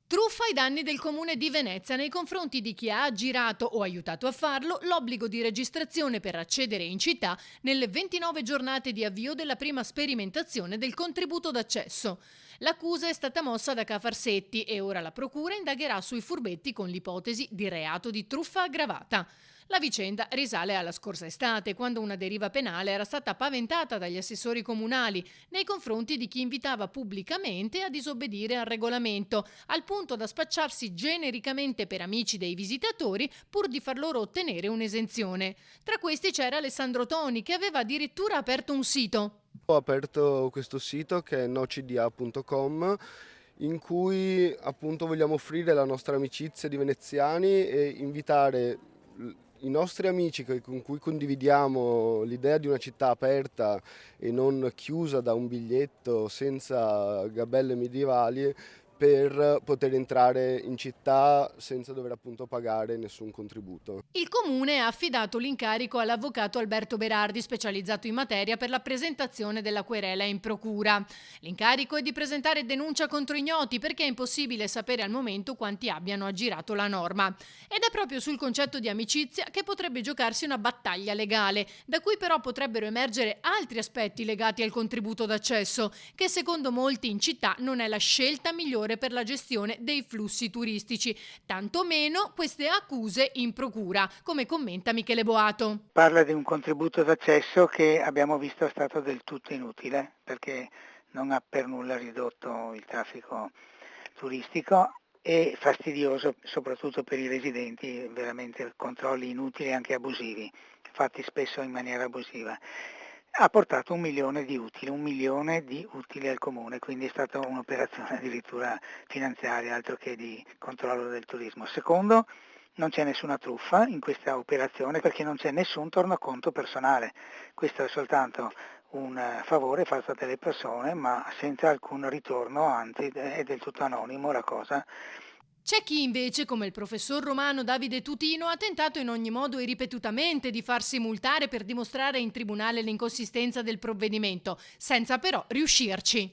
Truffa ai danni del Comune di Venezia nei confronti di chi ha aggirato o aiutato a farlo l'obbligo di registrazione per accedere in città nelle 29 giornate di avvio della prima sperimentazione del contributo d'accesso. L'accusa è stata mossa da Cafarsetti e ora la procura indagherà sui furbetti con l'ipotesi di reato di truffa aggravata. La vicenda risale alla scorsa estate, quando una deriva penale era stata paventata dagli assessori comunali nei confronti di chi invitava pubblicamente a disobbedire al regolamento, al punto da spacciarsi genericamente per amici dei visitatori pur di far loro ottenere un'esenzione. Tra questi c'era Alessandro Toni, che aveva addirittura aperto un sito. Ho aperto questo sito che è nocda.com, in cui appunto vogliamo offrire la nostra amicizia di veneziani e invitare i nostri amici con cui condividiamo l'idea di una città aperta e non chiusa da un biglietto senza gabelle medievali, per poter entrare in città senza dover appunto pagare nessun contributo. Il comune ha affidato l'incarico all'avvocato Alberto Berardi, specializzato in materia, per la presentazione della querela in procura. L'incarico è di presentare denuncia contro ignoti, perché è impossibile sapere al momento quanti abbiano aggirato la norma. Ed è proprio sul concetto di amicizia che potrebbe giocarsi una battaglia legale, da cui però potrebbero emergere altri aspetti legati al contributo d'accesso, che secondo molti in città non è la scelta migliore per la gestione dei flussi turistici, tantomeno queste accuse in procura, come commenta Michele Boato. Parla di un contributo d'accesso che abbiamo visto è stato del tutto inutile, perché non ha per nulla ridotto il traffico turistico e fastidioso soprattutto per i residenti, veramente controlli inutili e anche abusivi, fatti spesso in maniera abusiva. Ha portato 1 milione di utili al comune, quindi è stata un'operazione addirittura finanziaria, altro che di controllo del turismo. Secondo, non c'è nessuna truffa in questa operazione perché non c'è nessun tornaconto personale. Questo è soltanto un favore fatto a delle persone, ma senza alcun ritorno, anzi è del tutto anonimo la cosa. C'è chi invece, come il professor romano Davide Tutino, ha tentato in ogni modo e ripetutamente di farsi multare per dimostrare in tribunale l'inconsistenza del provvedimento, senza però riuscirci.